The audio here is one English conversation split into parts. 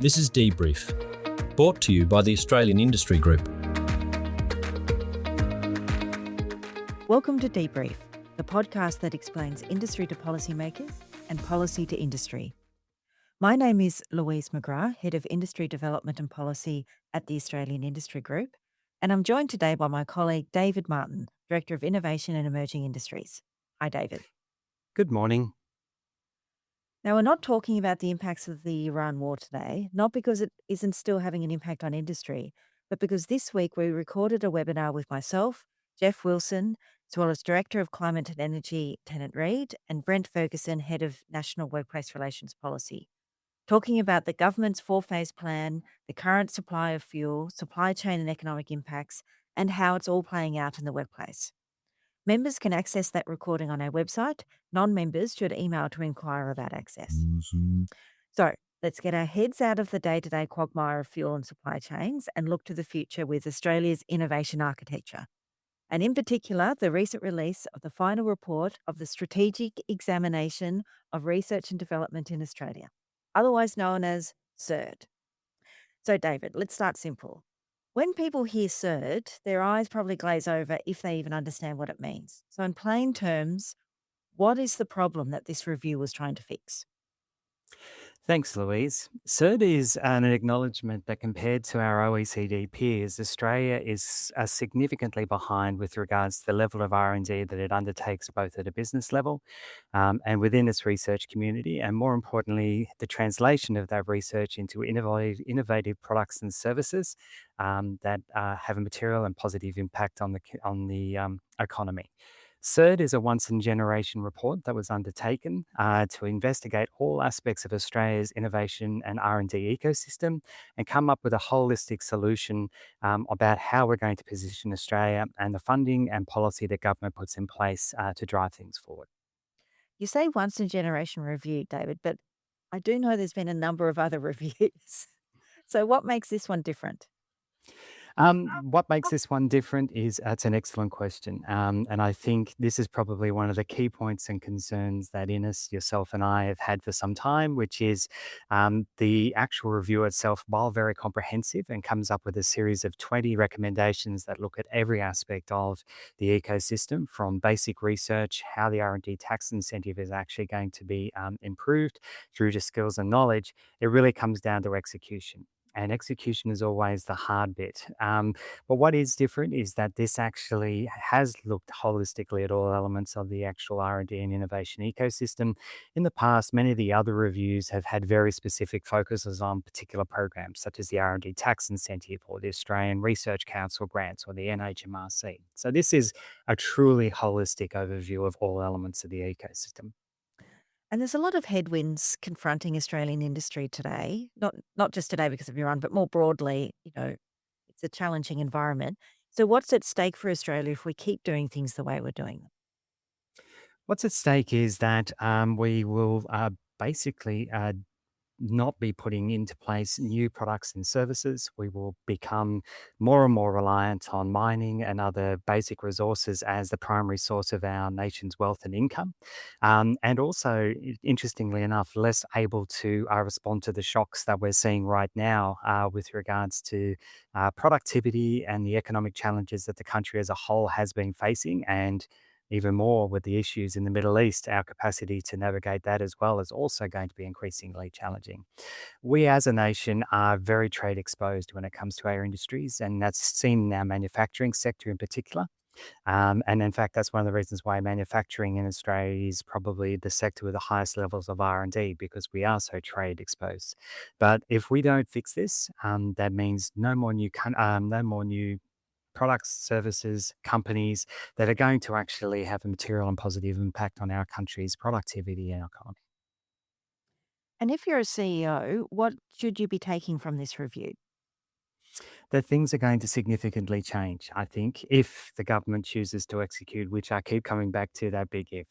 This is DBrief, brought to you by the Australian Industry Group. Welcome to DBrief, the podcast that explains industry to policymakers and policy to industry. My name is Louise McGrath, Head of Industry Development and Policy at the Australian Industry Group, and I'm joined today by my colleague David Martin, Director of Innovation and Emerging Industries. Hi, David. Good morning. Now, we're not talking about the impacts of the Iran war today, not because it isn't still having an impact on industry, but because this week we recorded a webinar with myself, Jeff Wilson, as well as Director of Climate and Energy, Tennant Reid, and Brent Ferguson, Head of National Workplace Relations Policy, talking about the government's four-phase plan, the current supply of fuel, supply chain and economic impacts, and how it's all playing out in the workplace. Members can access that recording on our website. Non-members should email to inquire about access. So let's get our heads out of the day-to-day quagmire of fuel and supply chains and look to the future with Australia's innovation architecture. And in particular, the recent release of the final report of the Strategic Examination of Research and Development in Australia, otherwise known as SERD. So David, let's start simple. When people hear SERD, their eyes probably glaze over if they even understand what it means. So in plain terms, what is the problem that this review was trying to fix? Thanks, Louise. SERD is an acknowledgement that compared to our OECD peers, Australia is significantly behind with regards to the level of R&D that it undertakes both at a business level and within its research community, and more importantly, the translation of that research into innovative products and services that have a material and positive impact on the economy. SERD is a once-in-generation report that was undertaken to investigate all aspects of Australia's innovation and R&D ecosystem and come up with a holistic solution about how we're going to position Australia and the funding and policy that government puts in place to drive things forward. You say once-in-generation review, David, but I do know there's been a number of other reviews. So what makes this one different? What makes this one different is it's an excellent question. And I think this is probably one of the key points and concerns that Ines, yourself, and I have had for some time, which is the actual review itself, while very comprehensive and comes up with a series of 20 recommendations that look at every aspect of the ecosystem, from basic research, how the R&D tax incentive is actually going to be improved, through to skills and knowledge. It really comes down to execution. And execution is always the hard bit. But what is different is that this actually has looked holistically at all elements of the actual R&D and innovation ecosystem. In the past, many of the other reviews have had very specific focuses on particular programs, such as the R&D tax incentive or the Australian Research Council grants or the NHMRC. So this is a truly holistic overview of all elements of the ecosystem. And there's a lot of headwinds confronting Australian industry today, not just today because of Iran, but more broadly, it's a challenging environment. So what's at stake for Australia if we keep doing things the way we're doing them? What's at stake is that we will basically not be putting into place new products and services. We will become more and more reliant on mining and other basic resources as the primary source of our nation's wealth and income. And also, interestingly enough, less able to respond to the shocks that we're seeing right now with regards to productivity and the economic challenges that the country as a whole has been facing, and even more with the issues in the Middle East. Our capacity to navigate that as well is also going to be increasingly challenging. We as a nation are very trade exposed when it comes to our industries, and that's seen in our manufacturing sector in particular. And in fact, that's one of the reasons why manufacturing in Australia is probably the sector with the highest levels of R&D, because we are so trade exposed. But if we don't fix this, that means no more new products, services, companies that are going to actually have a material and positive impact on our country's productivity and economy. And if you're a CEO, what should you be taking from this review? That things are going to significantly change, I think, if the government chooses to execute, which I keep coming back to that big if.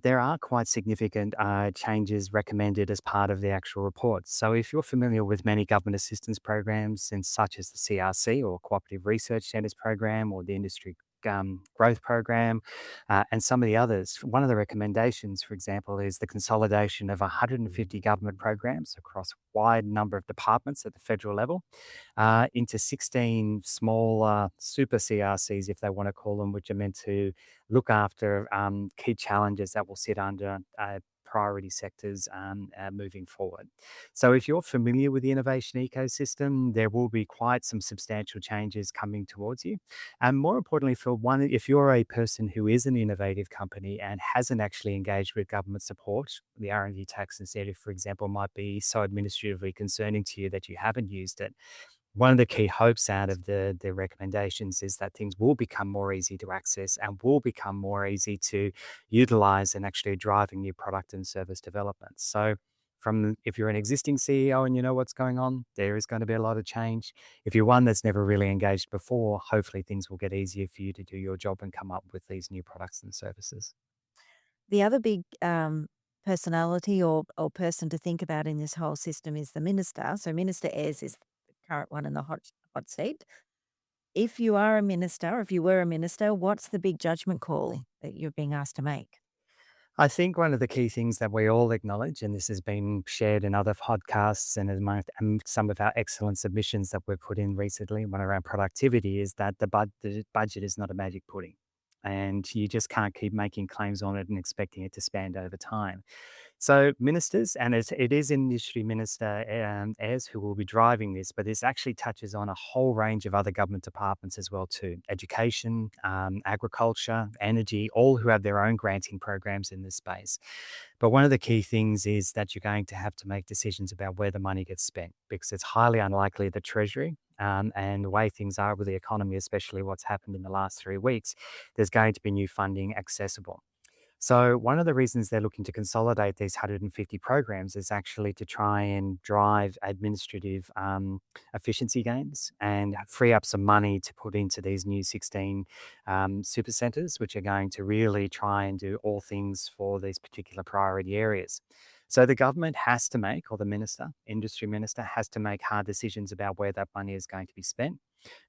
There are quite significant changes recommended as part of the actual report. So if you're familiar with many government assistance programs, and such as the CRC or Cooperative Research Centres program or the Industry Growth Program, and some of the others. One of the recommendations, for example, is the consolidation of 150 government programs across a wide number of departments at the federal level into 16 smaller super CRCs, if they want to call them, which are meant to look after key challenges that will sit under priority sectors moving forward. So if you're familiar with the innovation ecosystem, there will be quite some substantial changes coming towards you. And more importantly, for one, if you're a person who is an innovative company and hasn't actually engaged with government support, the R&D tax incentive, for example, might be so administratively concerning to you that you haven't used it. One of the key hopes out of the recommendations is that things will become more easy to access and will become more easy to utilize in actually driving new product and service development. So from if you're an existing CEO and you know what's going on, there is going to be a lot of change. If you're one that's never really engaged before, hopefully things will get easier for you to do your job and come up with these new products and services. The other big personality or person to think about in this whole system is the minister. So Minister Ayres is the current one in the hot seat. If you are a minister, or if you were a minister, what's the big judgment call that you're being asked to make? I think one of the key things that we all acknowledge, and this has been shared in other podcasts and and some of our excellent submissions that we've put in recently, one around productivity, is that the budget is not a magic pudding. And you just can't keep making claims on it and expecting it to spend over time. So ministers, and it is Industry Minister Ayres who will be driving this, but this actually touches on a whole range of other government departments as well too. Education, agriculture, energy, all who have their own granting programs in this space. But one of the key things is that you're going to have to make decisions about where the money gets spent because it's highly unlikely the Treasury and the way things are with the economy, especially what's happened in the last 3 weeks, there's going to be new funding accessible. So one of the reasons they're looking to consolidate these 150 programs is actually to try and drive administrative efficiency gains and free up some money to put into these new 16 super centres, which are going to really try and do all things for these particular priority areas. So the government has to make, or the minister, industry minister, has to make hard decisions about where that money is going to be spent.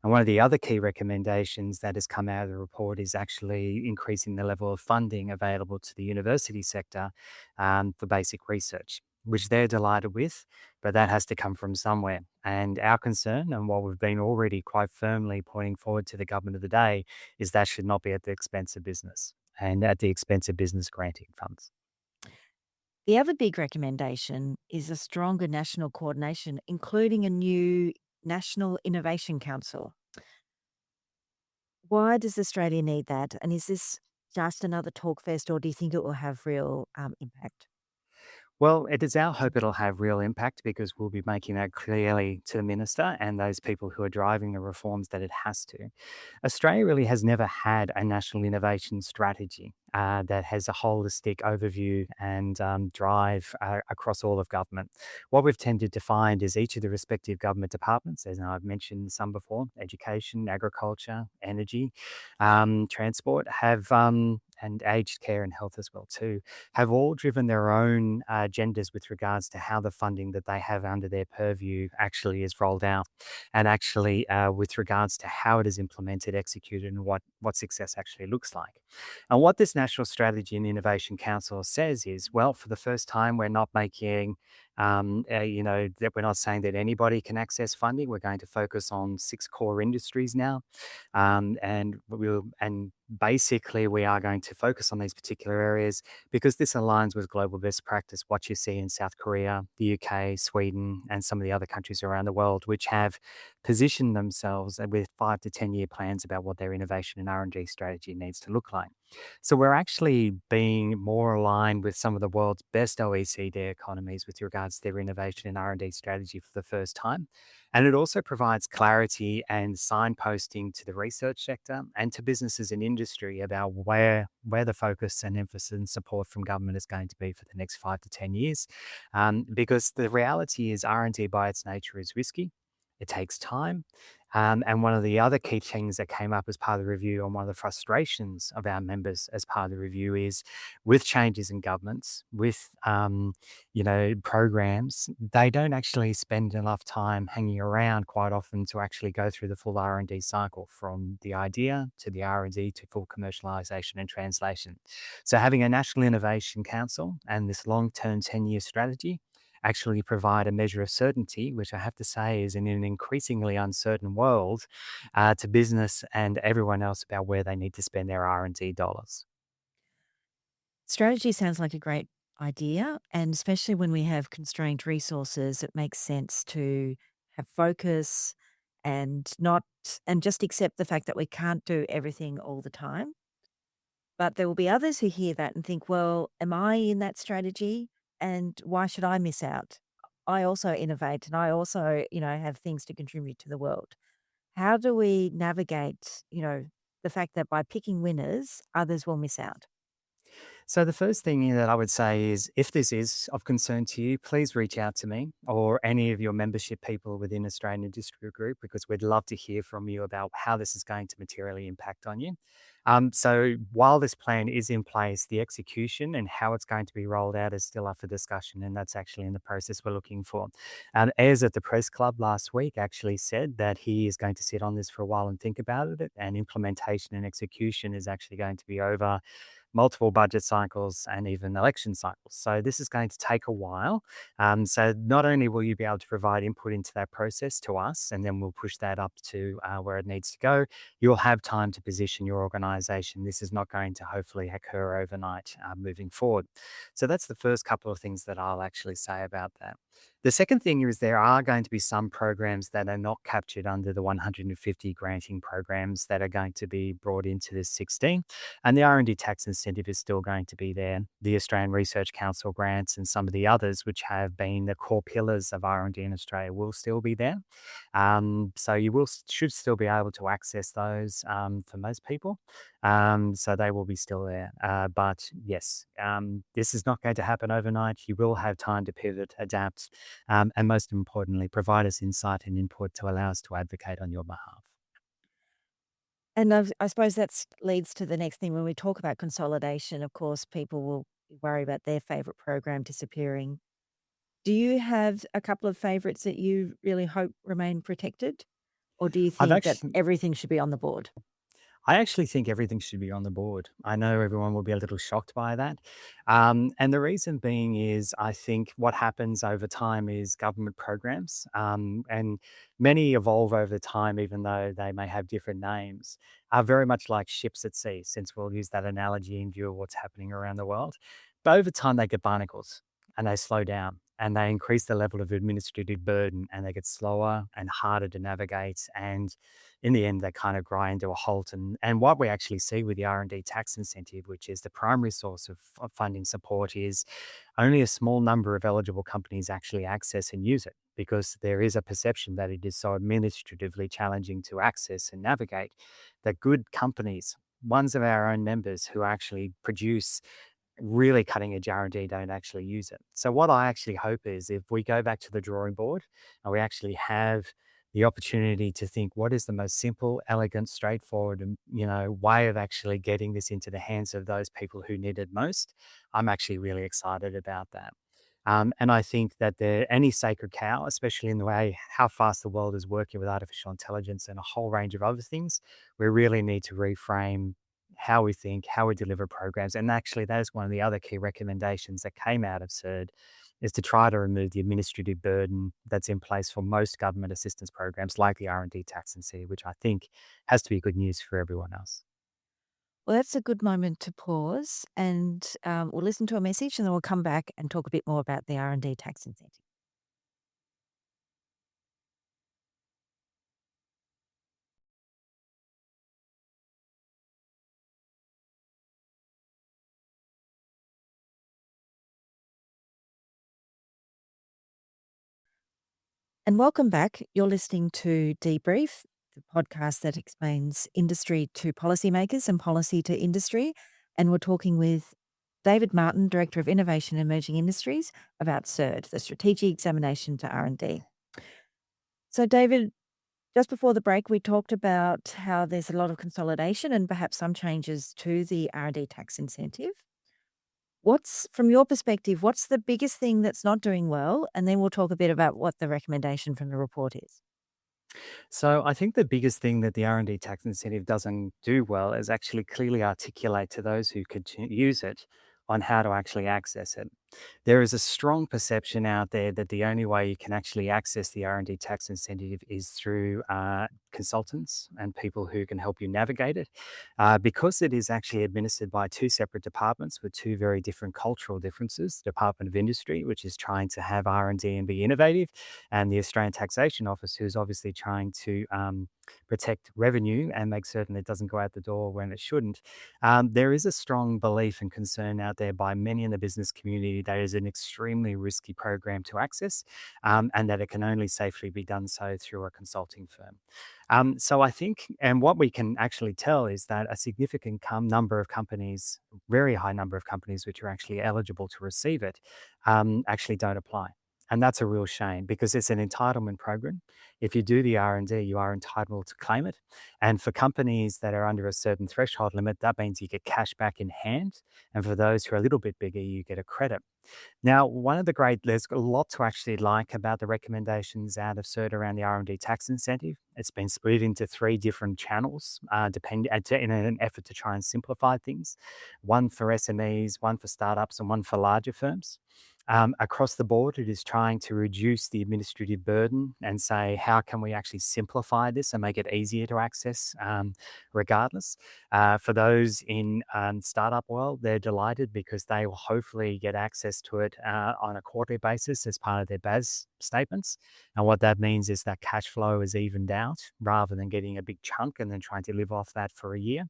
And one of the other key recommendations that has come out of the report is actually increasing the level of funding available to the university sector for basic research, which they're delighted with, but that has to come from somewhere. And our concern, and what we've been already quite firmly pointing forward to the government of the day, is that should not be at the expense of business and at the expense of business granting funds. The other big recommendation is a stronger national coordination, including a new National Innovation Council. Why does Australia need that? And is this just another talk fest, or do you think it will have real impact? Well, it is our hope it'll have real impact because we'll be making that clearly to the minister and those people who are driving the reforms that it has to. Australia really has never had a national innovation strategy that has a holistic overview and drive across all of government. What we've tended to find is each of the respective government departments, as I've mentioned some before, education, agriculture, energy, transport, have and aged care and health as well too, have all driven their own agendas with regards to how the funding that they have under their purview actually is rolled out, and actually with regards to how it is implemented, executed, and what success actually looks like. And what this National Strategy and Innovation Council says is, well, for the first time, we're not making, that we're not saying that anybody can access funding. We're going to focus on 6 core industries now, and basically we are going to focus on these particular areas because this aligns with global best practice, what you see in South Korea, the UK, Sweden, and some of the other countries around the world, which have positioned themselves with 5 to 10-year plans about what their innovation and R&D strategy needs to look like. So we're actually being more aligned with some of the world's best OECD economies with regards to their innovation and R&D strategy for the first time. And it also provides clarity and signposting to the research sector and to businesses and industry about where the focus and emphasis and support from government is going to be for the next 5 to 10 years. Because the reality is R&D by its nature is risky. It takes time. And one of the other key things that came up as part of the review, and one of the frustrations of our members as part of the review, is with changes in governments, with programs, they don't actually spend enough time hanging around quite often to actually go through the full R&D cycle, from the idea to the R&D to full commercialization and translation. So having a National Innovation Council and this long-term 10-year strategy actually provide a measure of certainty, which I have to say is in an increasingly uncertain world, to business and everyone else about where they need to spend their R&D dollars. Strategy sounds like a great idea, and especially when we have constrained resources, it makes sense to have focus and not and just accept the fact that we can't do everything all the time. But there will be others who hear that and think, well, am I in that strategy? And why should I miss out? I also innovate and I also, have things to contribute to the world. How do we navigate, the fact that by picking winners, others will miss out? So the first thing that I would say is, if this is of concern to you, please reach out to me or any of your membership people within Australian Industry Group, because we'd love to hear from you about how this is going to materially impact on you. So while this plan is in place, the execution and how it's going to be rolled out is still up for discussion, and that's actually in the process we're looking for. Ayers at the Press Club last week actually said that he is going to sit on this for a while and think about it, and implementation and execution is actually going to be over multiple budget cycles and even election cycles. So this is going to take a while. So not only will you be able to provide input into that process to us, and then we'll push that up to where it needs to go, you'll have time to position your organization. This is not going to hopefully occur overnight moving forward. So that's the first couple of things that I'll actually say about that. The second thing is, there are going to be some programs that are not captured under the 150 granting programs that are going to be brought into this 16. And the R&D tax incentive is still going to be there. The Australian Research Council grants and some of the others, which have been the core pillars of R&D in Australia, will still be there. So you should still be able to access those for most people. So they will be still there. But yes, this is not going to happen overnight. You will have time to pivot, adapt, and most importantly, provide us insight and input to allow us to advocate on your behalf. And I suppose that leads to the next thing. When we talk about consolidation, of course, people will worry about their favorite program disappearing. Do you have a couple of favorites that you really hope remain protected? Or do you I've think that actually everything should be on the board? I actually think everything should be on the board. I know everyone will be a little shocked by that. And the reason being is, I think what happens over time is government programs, and many evolve over time, even though they may have different names, are very much like ships at sea, since we'll use that analogy in view of what's happening around the world. But over time, they get barnacles and they slow down and they increase the level of administrative burden, and they get slower and harder to navigate. And in the end, they kind of grind to a halt. And what we actually see with the R&D tax incentive, which is the primary source of funding support, is only a small number of eligible companies actually access and use it, because there is a perception that it is so administratively challenging to access and navigate, that good companies, ones of our own members who actually produce really cutting edge R&D, don't actually use it. So what I actually hope is, if we go back to the drawing board and we actually have the opportunity to think, what is the most simple, elegant, straightforward, and way of actually getting this into the hands of those people who need it most, I'm actually really excited about that. And I think that any sacred cow, especially in the way how fast the world is working with artificial intelligence and a whole range of other things, we really need to reframe how we think, how we deliver programs. And actually, that is one of the other key recommendations that came out of CERD, is to try to remove the administrative burden that's in place for most government assistance programs like the R&D tax incentive, which I think has to be good news for everyone else. Well, that's a good moment to pause, and we'll listen to a message, and then we'll come back and talk a bit more about the R&D tax incentive. And welcome back. You're listening to DBrief, the podcast that explains industry to policymakers and policy to industry. And we're talking with David Martin, Director of Innovation and Emerging Industries, about SERD, the Strategic Examination to R&D. So, David, Just before the break, we talked about how there's a lot of consolidation and perhaps some changes to the R&D tax incentive. What's from your perspective, what's the biggest thing that's not doing well? And then we'll talk a bit about what the recommendation from the report is. So I think the biggest thing that the R&D tax incentive doesn't do well is actually clearly articulate to those who could use it on how to actually access it. There is a strong perception out there that the only way you can actually access the R&D tax incentive is through consultants and people who can help you navigate it. Because it is actually administered by two separate departments with two very different cultural differences, Department of Industry, which is trying to have R&D and be innovative, and the Australian Taxation Office, who's obviously trying to protect revenue and make certain it doesn't go out the door when it shouldn't. There is a strong belief and concern out there by many in the business community that it is an extremely risky program to access, and that it can only safely be done so through a consulting firm. So I think, and what we can actually tell is that a significant number of companies, very high number of companies which are actually eligible to receive it, actually don't apply. And that's a real shame because it's an entitlement program. If you do the R&D, you are entitled to claim it. And for companies that are under a certain threshold limit, that means you get cash back in hand. And for those who are a little bit bigger, you get a credit. Now, there's a lot to actually like about the recommendations out of CERT around the R&D tax incentive. It's been split into three different channels, in an effort to try and simplify things. One for SMEs, one for startups, and one for larger firms. Across the board, it is trying to reduce the administrative burden and say, how can we actually simplify this and make it easier to access, regardless? For those in startup world, they're delighted because they will hopefully get access to it on a quarterly basis as part of their BAS statements. And what that means is that cash flow is evened out rather than getting a big chunk and then trying to live off that for a year.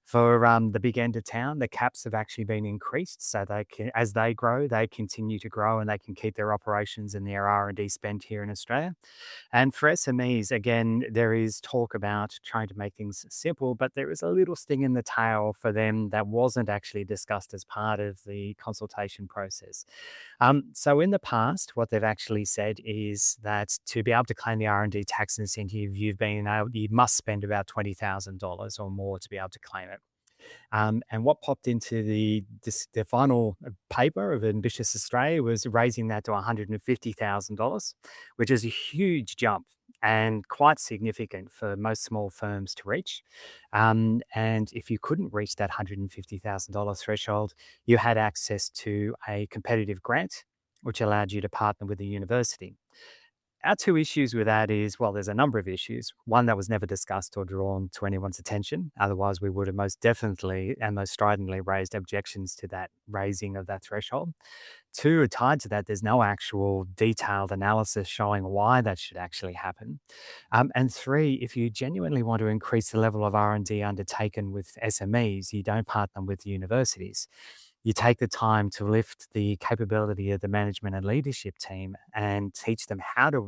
For the big end of town, the caps have actually been increased, so they can, as they grow, they continue to grow and they can keep their operations and their R&D spend here in Australia. And for SMEs, again, there is talk about trying to make things simple, but there is a little sting in the tail for them that wasn't actually discussed as part of the consultation process. So in the past, what they've actually said is that to be able to claim the R&D tax incentive, you must spend about $20,000 or more to be able to claim it. And what popped into the final paper of Ambitious Australia was raising that to $150,000, which is a huge jump and quite significant for most small firms to reach. And if you couldn't reach that $150,000 threshold, you had access to a competitive grant, which allowed you to partner with the university. Our two issues with that is, well, there's a number of issues. One, that was never discussed or drawn to anyone's attention. Otherwise, we would have most definitely and most stridently raised objections to that raising of that threshold. Two, tied to that, there's no actual detailed analysis showing why that should actually happen. And three, if you genuinely want to increase the level of R&D undertaken with SMEs, you don't partner with universities. You take the time to lift the capability of the management and leadership team and teach them how to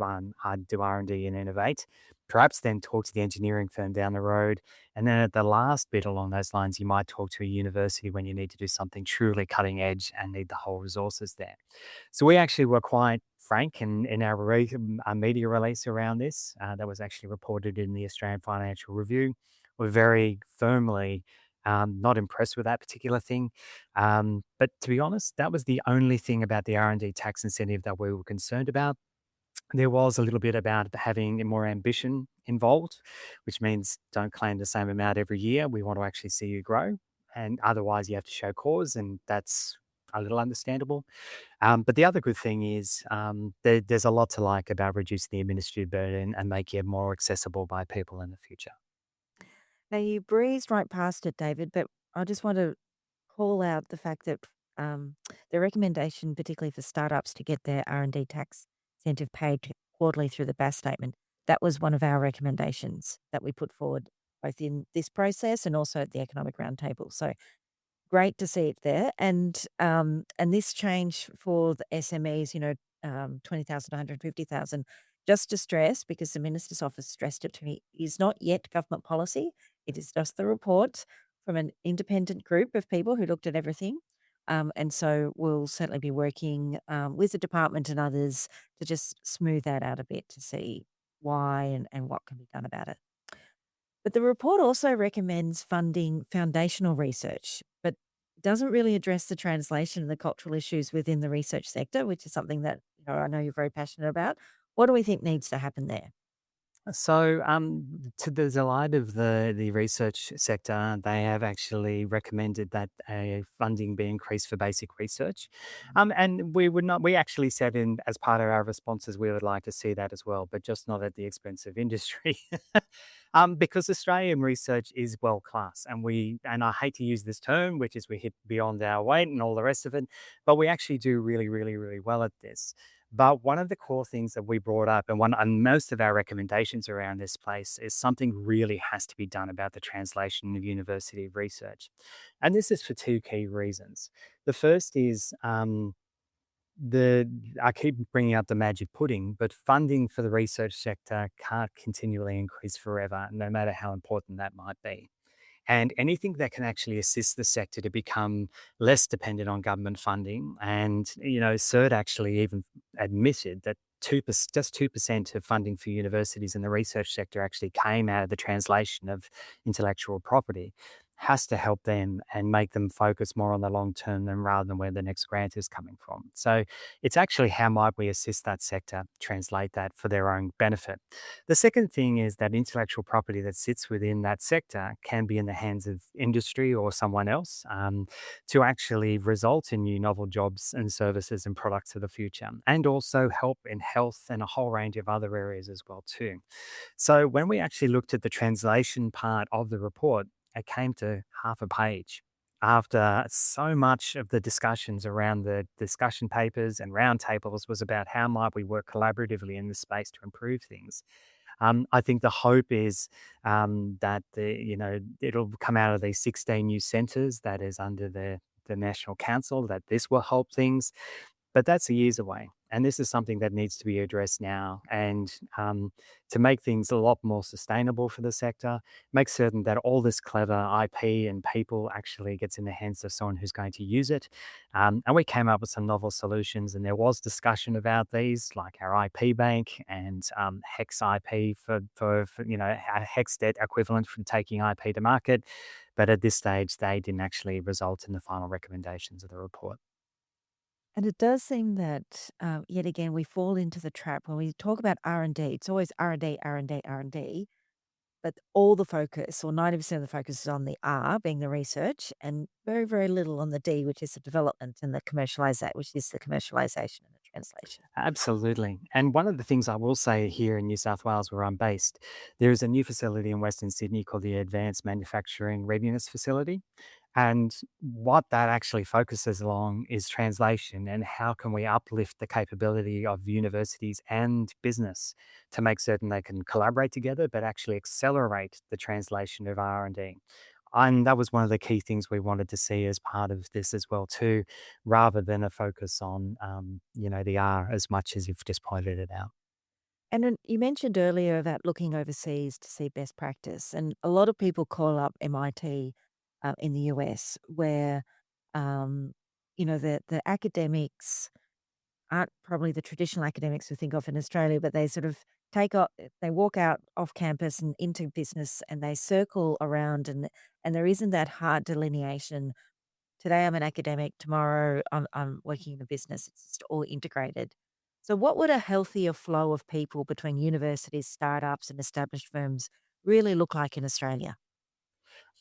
do R&D and innovate. Perhaps then talk to the engineering firm down the road. And then at the last bit along those lines, you might talk to a university when you need to do something truly cutting edge and need the whole resources there. So we actually were quite frank in our media release around this. That was actually reported in the Australian Financial Review. We're very firmly not impressed with that particular thing. But to be honest, that was the only thing about the R&D tax incentive that we were concerned about. There was a little bit about having more ambition involved, which means don't claim the same amount every year. We want to actually see you grow. And otherwise, you have to show cause, and that's a little understandable. But the other good thing is there's a lot to like about reducing the administrative burden and making it more accessible by people in the future. Now, you breezed right past it, David, but I just want to call out the fact that um, the recommendation, particularly for startups, to get their R&D tax incentive paid quarterly through the BAS statement, that was one of our recommendations that we put forward both in this process and also at the Economic Roundtable. So great to see it there, and this change for the SMEs, 20,000 to 150,000, just to stress, because the minister's office stressed it to me, is not yet government policy. It is just the report from an independent group of people who looked at everything, and so we'll certainly be working with the department and others to just smooth that out a bit to see why and what can be done about it. But the report also recommends funding foundational research, but doesn't really address the translation and the cultural issues within the research sector, which is something that I know you're very passionate about. What do we think needs to happen there? So, to the delight of the research sector, they have actually recommended that a funding be increased for basic research, and we would not. We actually said in as part of our responses, we would like to see that as well, but just not at the expense of industry, because Australian research is world class, and I hate to use this term, which is we hit beyond our weight and all the rest of it, but we actually do really, really, really well at this. But one of the core things that we brought up, and most of our recommendations around this place, is something really has to be done about the translation of university research. And this is for two key reasons. The first is the I keep bringing up the magic pudding, but funding for the research sector can't continually increase forever, no matter how important that might be. And anything that can actually assist the sector to become less dependent on government funding. And, CERT actually even admitted that just 2% of funding for universities in the research sector actually came out of the translation of intellectual property, has to help them and make them focus more on the long term than rather than where the next grant is coming from. So it's actually how might we assist that sector translate that for their own benefit. The second thing is that intellectual property that sits within that sector can be in the hands of industry or someone else, to actually result in new novel jobs and services and products of the future, and also help in health and a whole range of other areas as well too. So when we actually looked at the translation part of the report, it came to half a page. After so much of the discussions around the discussion papers and roundtables was about how might we work collaboratively in this space to improve things. I think the hope is that it'll come out of these 16 new centres that is under the National Council, that this will help things. But that's a years away. And this is something that needs to be addressed now. And to make things a lot more sustainable for the sector, make certain that all this clever IP and people actually gets in the hands of someone who's going to use it. And we came up with some novel solutions, and there was discussion about these, like our IP bank and Hex IP for a Hex debt equivalent for taking IP to market. But at this stage, they didn't actually result in the final recommendations of the report. And it does seem that, yet again, we fall into the trap when we talk about R&D. It's always R&D, R&D, R&D, but all the focus, or 90% of the focus, is on the R, being the research, and very, very little on the D, which is the development and the commercialization, which is the commercialization and the translation. Absolutely. And one of the things I will say here in New South Wales, where I'm based, there is a new facility in Western Sydney called the Advanced Manufacturing Readiness Facility. And what that actually focuses along is translation and how can we uplift the capability of universities and business to make certain they can collaborate together, but actually accelerate the translation of R&D. And that was one of the key things we wanted to see as part of this as well too, rather than a focus on, the R as much as you've just pointed it out. And then you mentioned earlier about looking overseas to see best practice, and a lot of people call up MIT in the US, where um, the academics aren't probably the traditional academics we think of in Australia, but they sort of they walk out off campus and into business, and they circle around, and there isn't that hard delineation. Today I'm an academic, tomorrow I'm working in a business. It's just all integrated. So what would a healthier flow of people between universities, startups, and established firms really look like in Australia?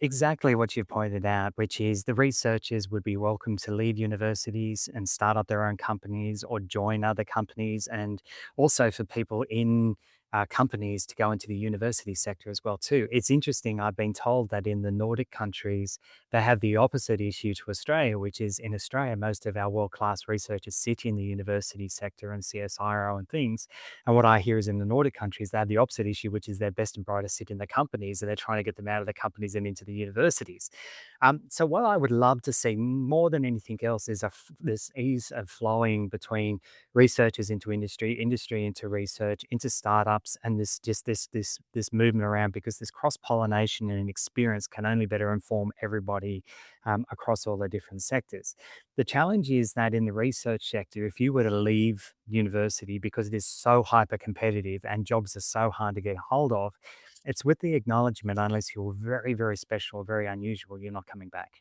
Exactly what you pointed out, which is the researchers would be welcome to leave universities and start up their own companies or join other companies, and also for people in companies to go into the university sector as well too. It's interesting. I've been told that in the Nordic countries they have the opposite issue to Australia, which is in Australia most of our world class researchers sit in the university sector and CSIRO and things. And what I hear is in the Nordic countries, they have the opposite issue, which is their best and brightest sit in the companies, and they're trying to get them out of the companies and into the universities. So what I would love to see more than anything else is this ease of flowing between researchers into industry, industry into research, into startups, startups and this movement around, because this cross pollination and experience can only better inform everybody across all the different sectors. The challenge is that in the research sector, if you were to leave university because it is so hyper competitive and jobs are so hard to get hold of, it's with the acknowledgement, unless you're very, very special, very unusual, you're not coming back.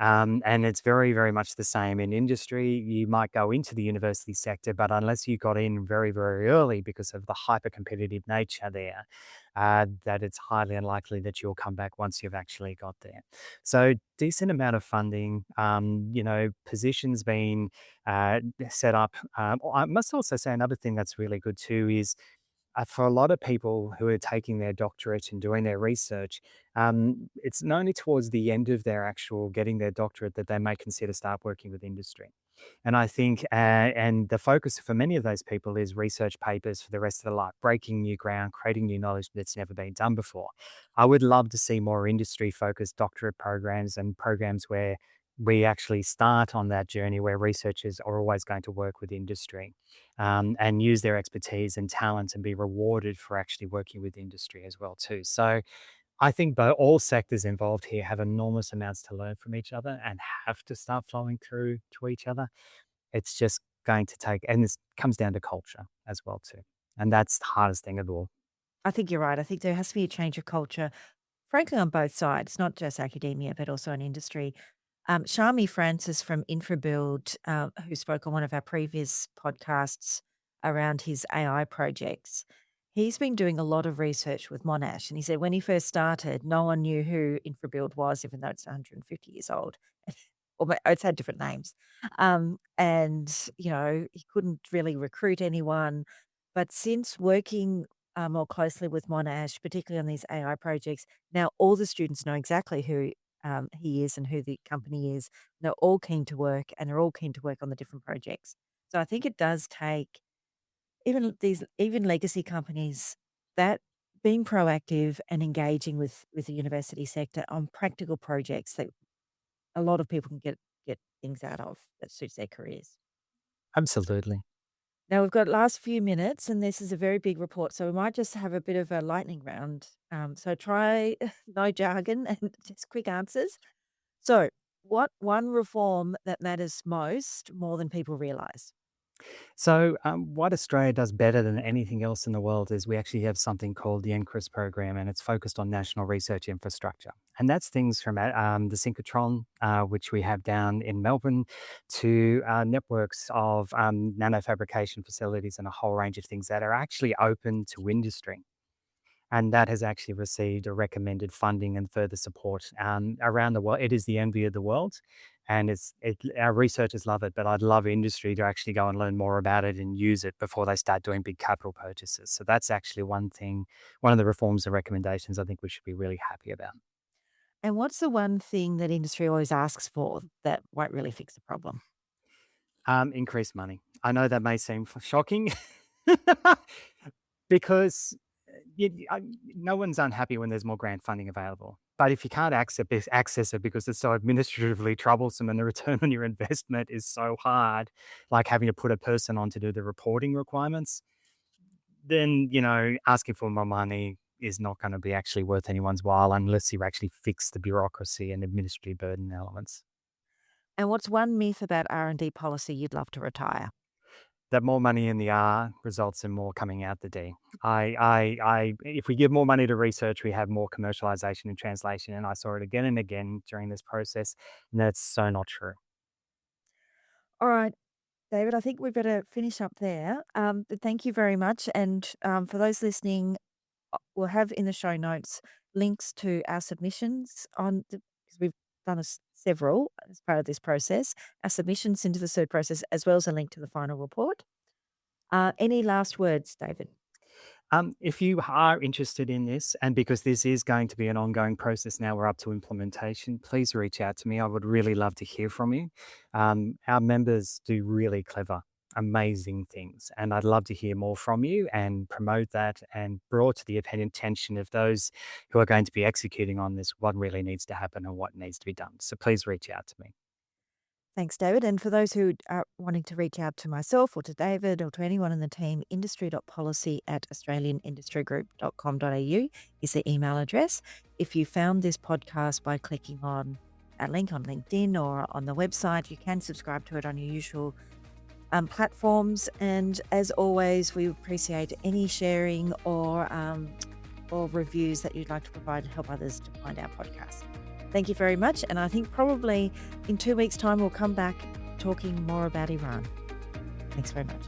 And it's very, very much the same in industry. You might go into the university sector, but unless you got in very, very early because of the hyper competitive nature there, that it's highly unlikely that you'll come back once you've actually got there. So decent amount of funding, positions being set up. I must also say another thing that's really good too is for a lot of people who are taking their doctorate and doing their research, it's only towards the end of their actual getting their doctorate that they may consider start working with industry. And I think, and the focus for many of those people is research papers for the rest of their life, breaking new ground, creating new knowledge that's never been done before. I would love to see more industry focused doctorate programs and programs where we actually start on that journey where researchers are always going to work with industry and use their expertise and talent and be rewarded for actually working with industry as well too. So I think all sectors involved here have enormous amounts to learn from each other and have to start flowing through to each other. It's just going to take, and this comes down to culture as well too. And that's the hardest thing of all. I think you're right. I think there has to be a change of culture, frankly, on both sides, not just academia, but also in industry. Shami Francis from InfraBuild, who spoke on one of our previous podcasts around his AI projects, he's been doing a lot of research with Monash. And he said when he first started, no one knew who InfraBuild was, even though it's 150 years old. It's had different names. He couldn't really recruit anyone. But since working more closely with Monash, particularly on these AI projects, now all the students know exactly who he is and who the company is. They're all keen to work and they're all keen to work on the different projects. So I think it does take even legacy companies that being proactive and engaging with the university sector on practical projects that a lot of people can get things out of that suits their careers. Absolutely. Now we've got last few minutes, and this is a very big report, so we might just have a bit of a lightning round. So try no jargon and just quick answers. So, what one reform that matters most more than people realize? So, what Australia does better than anything else in the world is we actually have something called the NCRIS program, and it's focused on national research infrastructure. And that's things from the synchrotron, which we have down in Melbourne, to networks of nanofabrication facilities and a whole range of things that are actually open to industry. And that has actually received a recommended funding and further support around the world. It is the envy of the world, and our researchers love it. But I'd love industry to actually go and learn more about it and use it before they start doing big capital purchases. So that's actually one thing, one of the reforms and recommendations I think we should be really happy about. And what's the one thing that industry always asks for that won't really fix the problem? Increased money. I know that may seem shocking, because no one's unhappy when there's more grant funding available. But if you can't access it because it's so administratively troublesome and the return on your investment is so hard, like having to put a person on to do the reporting requirements, then, asking for more money is not going to be actually worth anyone's while unless you actually fix the bureaucracy and administrative burden elements. And what's one myth about R&D policy you'd love to retire? That more money in the R results in more coming out the D. If we give more money to research, we have more commercialization and translation. And I saw it again and again during this process. And that's so not true. All right, David, I think we better finish up there. But thank you very much. And for those listening, we'll have in the show notes links to our submissions because we've done several as part of this process, our submissions into the cert process, as well as a link to the final report. Any last words, David? If you are interested in this, and because this is going to be an ongoing process now, we're up to implementation, please reach out to me. I would really love to hear from you. Our members do really clever, amazing things, and I'd love to hear more from you and promote that and brought to the attention of those who are going to be executing on this what really needs to happen and what needs to be done. So please reach out to me. Thanks, David. And for those who are wanting to reach out to myself or to David or to anyone in the team, industry.policy@australianindustrygroup.com.au is the email address. If you found this podcast by clicking on a link on LinkedIn or on the website, you can subscribe to it on your usual platforms. And as always, we appreciate any sharing or reviews that you'd like to provide to help others to find our podcast. Thank you very much. And I think probably in 2 weeks' time, we'll come back talking more about Iran. Thanks very much.